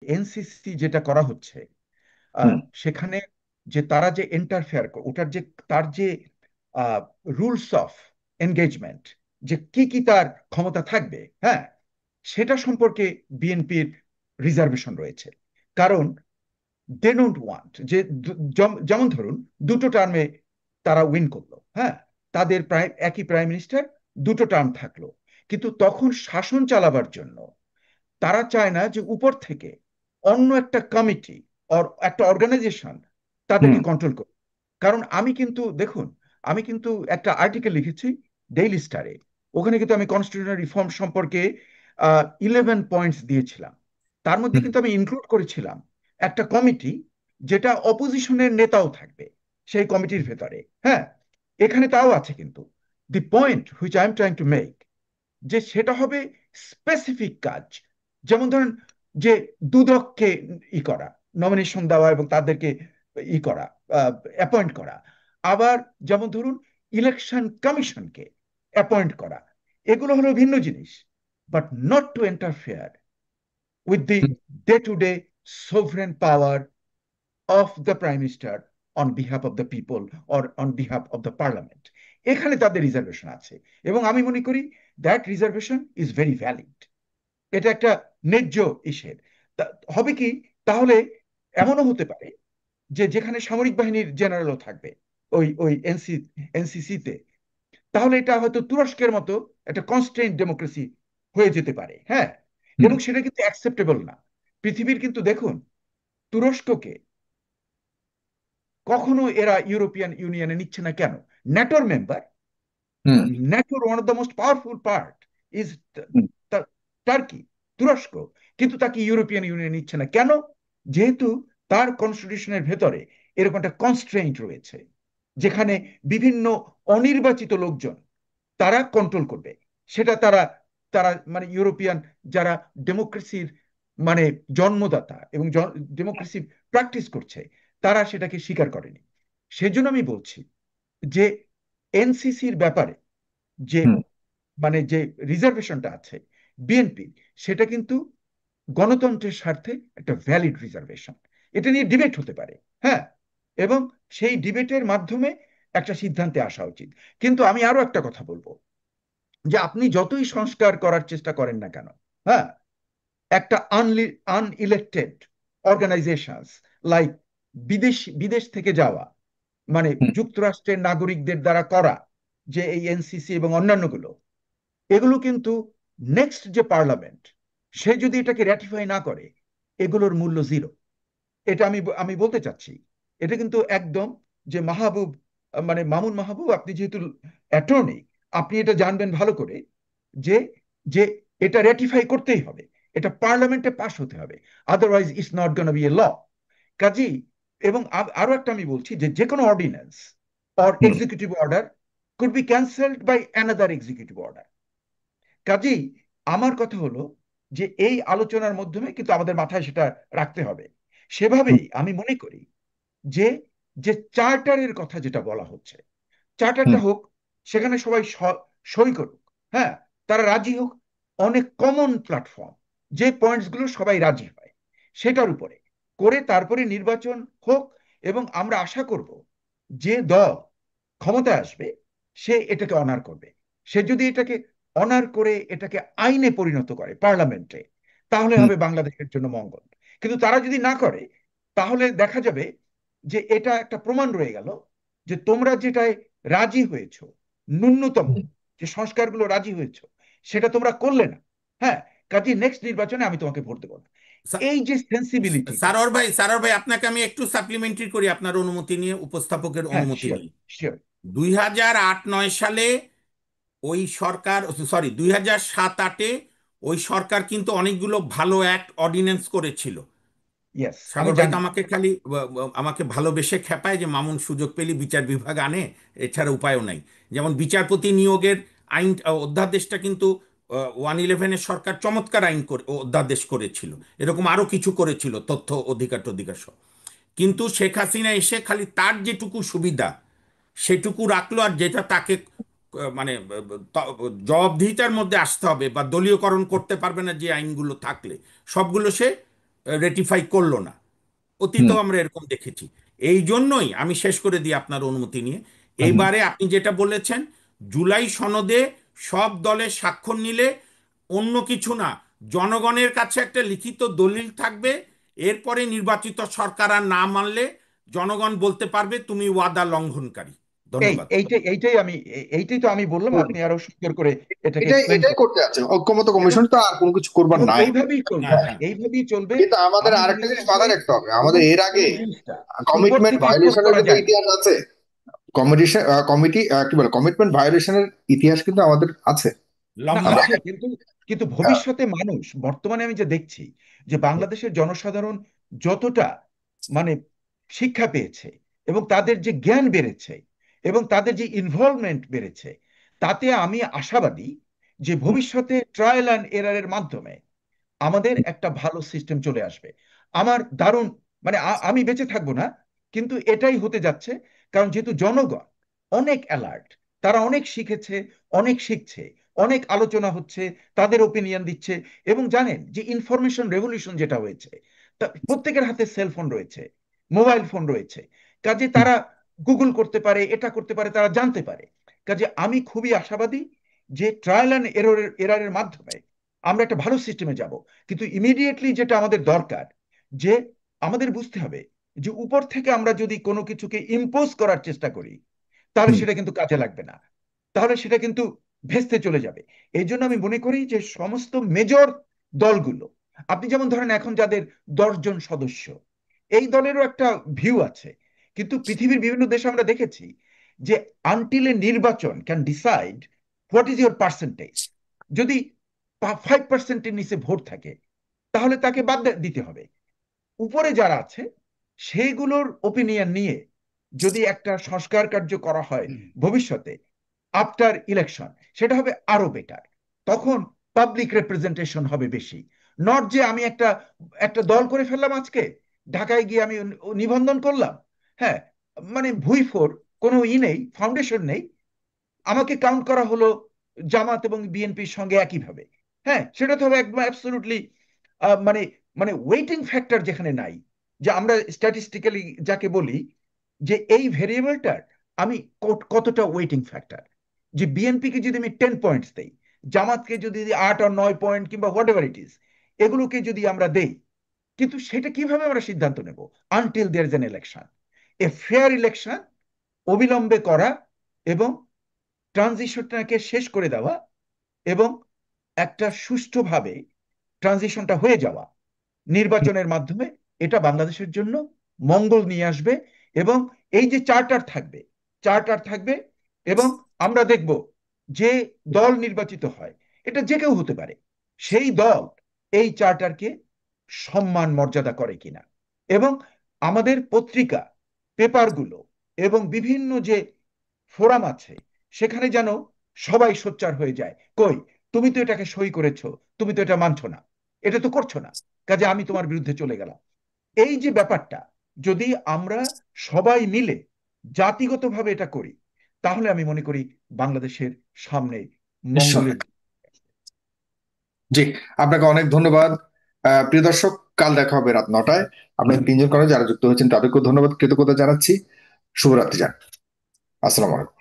NCC যেটা করা হচ্ছে, হুম। সেখানে যে তারা যে ইন্টারফেয়ার, ওটার যে তার যে রুলস অফ এনগেজমেন্ট, যে কি কি তার ক্ষমতা থাকবে, হ্যাঁ, সেটা সম্পর্কে বিএনপির রিজার্ভেশন রয়েছে। কারণ দে ডোন্ট ওয়ান্ট যে যেমন ধরুন দুটো টার্মে তারা উইন করলো, হ্যাঁ, তাদের প্রায় একই প্রাইম মিনিস্টার, দুটো টার্ম থাকলো, কিন্তু তখন শাসন চালাবার জন্য তারা চায় না যে উপর থেকে অন্য একটা কমিটি অর একটা অর্গানাইজেশন হুম। তাদেরকে কন্ট্রোল করে। কারণ আমি কিন্তু দেখুন, আমি কিন্তু একটা আর্টিকেল লিখেছি ডেইলি স্টারে, ওখানে কিন্তু আমি কনস্টিটিউশনাল রিফর্ম সম্পর্কে 11 পয়েন্টস দিয়েছিলাম। তার মধ্যে হুম। কিন্তু আমি ইনক্লুড করেছিলাম একটা কমিটি যেটা অপোজিশনের নেতাও থাকবে সেই কমিটির ভেতরে, হ্যাঁ, এখানে তাও আছে। কিন্তু the point which I am trying to make, যে সেটা হবে স্পেসিফিক কাজ। যেমন ধরুন যে দুদককে ই করা, নমিনেশন দেওয়া এবং তাদেরকে ই করা, অ্যাপয়েন্ট করা। আবার যেমন ধরুন ইলেকশন কমিশনকে অ্যাপয়েন্ট করা। এগুলো হলো ভিন্ন জিনিস, but not to interfere with the day to day sovereign power of the prime minister on behalf of the people or on behalf of the parliament। এখানে তাদের রিজার্ভেশন আছে, এবং আমি মনে করি that reservation is very valid. এটা একটা ন্যায্য ইসের হবে কি, তাহলে এমনও হতে পারে যে যেখানে সামরিক বাহিনীর জেনারেলও থাকবে ওই ওই এনসিসিতে, তাহলে এটা হয়তো তুরস্কের মতো একটা কনস্ট্রেন্ট ডেমোক্রেসি হয়ে যেতে পারে, হ্যাঁ। হুম। এবং সেটা কিন্তু অ্যাকসেপ্টেবল না পৃথিবীর। কিন্তু দেখুন তুরস্ককে কখনো এরা ইউরোপিয়ান ইউনিয়নে নিচ্ছে না কেন? ন্যাটোর মেম্বার, হুম। ন্যাটোর one of the most powerful part is hmm. Turkey, তুরস্ক, কিন্তু তাকে ইউরোপিয়ান ইউনিয়ন নিচ্ছে না কেন? যেহেতু তার কনস্টিটিউশনের ভেতরে এরকম একটা কনস্ট্রেইন্ট রয়েছে, যেখানে বিভিন্ন অনির্বাচিত লোকজন তারা কন্ট্রোল করবে। সেটা তারা তারা মানে ইউরোপিয়ান যারা ডেমোক্রেসির মানে জন্মদাতা এবং ডেমোক্রেসি প্র্যাকটিস করছে, তারা সেটাকে স্বীকার করেনি। সেজন্য আমি বলছি যে এনসিসির ব্যাপারে যে হুম। মানে যে রিজার্ভেশনটা আছে বিএনপি, সেটা কিন্তু গণতন্ত্রের স্বার্থে একটা ভ্যালিড রিজার্ভেশন। এটা নিয়ে ডিবেট হতে পারে, হ্যাঁ, এবং সেই ডিবেটের মাধ্যমে একটা সিদ্ধান্তে আসা উচিত। কিন্তু আমি আরো একটা কথা বলবো, যে আপনি যতই সংস্কার করার চেষ্টা করেন না কেন, হ্যাঁ, একটা আনইলেক্টেড অর্গানাইজেশনস লাইক বিদেশ থেকে যাওয়া, মানে হুম। যুক্তরাষ্ট্রের নাগরিকদের দ্বারা করা যে এই এনসিসি এবং অন্যান্যগুলো, এগুলো কিন্তু নেক্সট যে পার্লামেন্ট সে যদি এটাকে র্যাটিফাই না করে, এগুলোর মূল্য জিরো। এটা আমি আমি বলতে চাচ্ছি। এটা কিন্তু একদম যে মাহবুব, মানে মামুন মাহবুব, আপনি যেহেতু অ্যাটর্নি, আপনি এটা জানবেন ভালো করে, যে যে এটা র্যাটিফাই করতেই হবে, এটা পার্লামেন্টে পাস হতে হবে, otherwise it's not gonna be a law. কাজী, এবং আরো একটা আমি বলছি যে যে কোনো ordinance or hmm. Executive order could be cancelled by another executive order. কাজেই আমার কথা হলো যে এই আলোচনার মাধ্যমে কিন্তু আমাদের মাথায় সেটা রাখতে হবে। হুম। সেভাবেই আমি মনে করি যে যে চার্টারের কথা যেটা বলা হচ্ছে, হুম। চার্টারটা হোক, সেখানে সবাই সই করুক, হ্যাঁ, তারা রাজি হোক, অনেক কমন প্ল্যাটফর্ম, যে পয়েন্টস গুলো সবাই রাজি হয় সেটার উপরে করে তারপরে নির্বাচন হোক। এবং আমরা আশা করব যে দল ক্ষমতায় আসবে সে এটাকে অনার করবে। সে যদি এটাকে অনার করে এটাকে আইনে পরিণত করে পার্লামেন্টে, তাহলে হুম। হবে বাংলাদেশের জন্য মঙ্গল। কিন্তু তারা যদি না করে, তাহলে দেখা যাবে যে এটা একটা প্রমাণ রয়ে গেল যে তোমরা যেটায় রাজি হয়েছো, ন্যূনতম হুম। যে সংস্কারগুলো রাজি হয়েছো, সেটা তোমরা করলে না, হ্যাঁ, কাজে নেক্সট নির্বাচনে আমি তোমাকে ভোট দেবো না। এই যে সেন্সিবিলিটিটা। সারোয়ার ভাই, আপনাকে আমি একটু সাপ্লিমেন্টারি করি আপনার অনুমতি নিয়ে, উপস্থাপকের হ্যাঁ, অনুমতি শিওর, নিয়ে। শিওর। 2008-9 সালে ওই সরকার, সরি, 2007-8-এ ওই সরকার কিন্তু অনেকগুলো ভালো অ্যাক্ট অর্ডিন্যান্স করেছিল। ইয়েস, আমি সাগর ভাই তো জানি। আমাকে খালি আমাকে ভালোবেসে খেপায় যে মামুন সুযোগ পেলে বিচার বিভাগ আনে, এছাড়া উপায়ও নাই। যেমন বিচারপতি নিয়োগের আইন, অধ্যাদেশটা কিন্তু 111-এর সরকার চমৎকার আইন করে অধ্যাদেশ করেছিল। এরকম আরো কিছু করেছিল, তথ্য অধিকার টধিকার সব। কিন্তু শেখ হাসিনা এসে খালি তার যেটুকু সুবিধা সেটুকু রাখলো, আর যেটা তাকে মানে জবাবদিহিতার মধ্যে আসতে হবে বা দলীয়করণ করতে পারবে না যে আইনগুলো থাকলে, সবগুলো সে রেটিফাই করলো না। হুম। অতীতেও আমরা এরকম দেখেছি। এই জন্যই আমি শেষ করে দিই আপনার অনুমতি নিয়ে, হুম। এইবারে আপনি যেটা বলেছেন, জুলাই সনদে সব দলে স্বাক্ষর নিলে অন্য কিছু না, জনগণের কাছে একটা লিখিত দলিল থাকবে। এরপরে নির্বাচিত সরকার আর না মানলে জনগণ বলতে পারবে তুমি ওয়াদা লঙ্ঘনকারী। ধন্যবাদ। এইটাই তো আমি বললাম, হুম। আপনি আরো সুন্দর করে এটাকে এটাই এক্সপ্লেন এটাই করুন। করতে যাচ্ছে ঐক্যমত এবং কমিশন, তো আর কোনো কিছু করবার এবং নাই। এইভাবেই চলবে, হ্যাঁ, হ্যাঁ। এইভাবেই চলবে। কিন্তু আমাদের আমি আরেকটা মনে জিনিস করি যে মাথায় রাখতে হবে, এবং আমাদের এর আগে এই জিনিসটা উপর কমিটমেন্ট থেকে ইম্পোজ ভায়োলেশনের করা কিন্তু যায় না। ইতিহাস আছে। কমিটিশন কমিটি কি বলে, কমিটমেন্ট ভায়োলেশনের ইতিহাস কিন্তু আমাদের আছে। না, লম্বা। আমরা আছে, কিন্তু কিন্তু হ্যাঁ, ভবিষ্যতে মানুষ, বর্তমানে আমি যে দেখছি যে বাংলাদেশের জনসাধারণ যতটা মানে শিক্ষা পেয়েছে এবং তাদের যে জ্ঞান বেড়েছে এবং তাদের যে ইনভলভমেন্ট বেড়েছে, তাতে আমি আশাবাদী যে ভবিষ্যতে ট্রায়াল অ্যান্ড এরারের মাধ্যমে আমাদের একটা ভালো সিস্টেম চলে আসবে। আমার দারুণ আমি বেঁচে থাকবো না, কিন্তু এটাই হতে যাচ্ছে। কারণ যেহেতু জনগণ অনেক অ্যালার্ট, তারা অনেক শিখেছে, অনেক শিখছে, অনেক আলোচনা হচ্ছে, তাদের ওপিনিয়ন দিচ্ছে। এবং জানেন যে ইনফরমেশন রেভলিউশন যেটা হয়েছে, প্রত্যেকের হাতে সেলফোন রয়েছে, মোবাইল ফোন রয়েছে, কাজে তারা গুগল করতে পারে, এটা করতে পারে, তারা জানতে পারে। কাজে আমি খুবই আশাবাদী যে ট্রায়াল অ্যান্ড এরারের মাধ্যমে আমরা একটা ভালো সিস্টেমে যাব। কিন্তু ইমিডিয়েটলি যেটা আমাদের দরকার, যে আমাদের বুঝতে হবে যে উপর থেকে আমরা যদি কোনো কিছুকে ইম্পোজ করার চেষ্টা করি, তাহলে হুম, সেটা কিন্তু কাজে লাগবে না, তাহলে সেটা কিন্তু ভেস্তে চলে যাবে। এই জন্য আমি মনে করি যে সমস্ত মেজর দলগুলো, আপনি যেমন ধরেন এখন যাদের 10 জন সদস্য, এই দলেরও একটা ভিউ আছে। কিন্তু পৃথিবীর বিভিন্ন দেশে আমরা দেখেছি যে আনটিল এ নির্বাচন can decide what is your percentage, যদি 5%-এর নিচে ভোট থাকে, তাহলে তাকে বাদ দিতে হবে। উপরে যারা আছে সেইগুলোর ওপিনিয়ন নিয়ে যদি একটা সংস্কার কার্য করা হয় ভবিষ্যতে, আফটার ইলেকশন, সেটা হবে আরো বেটার। তখন পাবলিক রিপ্রেজেন্টেশন হবে বেশি। নট যে আমি একটা একটা দল করে ফেললাম আজকে, ঢাকায় গিয়ে আমি নিবন্ধন করলাম, হ্যাঁ, ভুইফোর, কোনো নেই, ফাউন্ডেশন নেই, আমাকে কাউন্ট করা হলো জামাত এবং বিএনপির সঙ্গে একইভাবে। হ্যাঁ, সেটা তো হবে একদম অ্যাবসলিউটলি মানে ওয়েটিং ফ্যাক্টর যেখানে নাই, যে আমরা স্ট্যাটিস্টিক্যালি যাকে বলি যে এই ভেরিয়েবলটার আমি কতটা ওয়েটিং ফ্যাক্টর, যে বিএনপিকে যদি আমি 10 পয়েন্টস দেই, জামাতকে যদি 8 আর 9 পয়েন্ট কিংবা হোয়াট এভার ইট ইজ, এগুলোকে যদি আমরা দেই, কিন্তু সেটা কিভাবে আমরা সিদ্ধান্ত নেব until there is an election? A fair election অবিলম্বে করা এবং ট্রানজিশনটাকে শেষ করে দেওয়া এবং একটা সুষ্ঠুভাবে ট্রানজিশনটা হয়ে যাওয়া নির্বাচনের মাধ্যমে, এটা বাংলাদেশের জন্য মঙ্গল নিয়ে আসবে। এবং এই যে চার্টার থাকবে এবং আমরা দেখব যে দল নির্বাচিত হয়, এটা যে কেউ হতে পারে, সেই দল এই চার্টারকে সম্মান মর্যাদা করে কিনা। এবং আমাদের পত্রিকা, পেপারগুলো এবং বিভিন্ন যে ফোরাম আছে, সেখানে যেন সবাই সোচ্চার হয়ে যায়, কই, তুমি তো এটাকে সই করেছো, তুমি তো এটা মানছো না, এটা তো করছো না, কাজে আমি তোমার বিরুদ্ধে চলে গেলাম। এই যে ব্যাপারটা, যদি আমরা সবাই মিলে জাতিগতভাবে এটা করি, তাহলে আমি মনে করি বাংলাদেশের সামনে নিশ্চয়। মঙ্গলের। জি, আপনাকে অনেক ধন্যবাদ। প্রিয় দর্শক, কাল দেখা হবে রাত 9টায়। আপনাদের তিনজন করে যারা যুক্ত হয়েছেন তাদেরকেও ধন্যবাদ, কৃতজ্ঞতা জানাচ্ছি। শুভরাত্রি যান। আসসালামু আলাইকুম।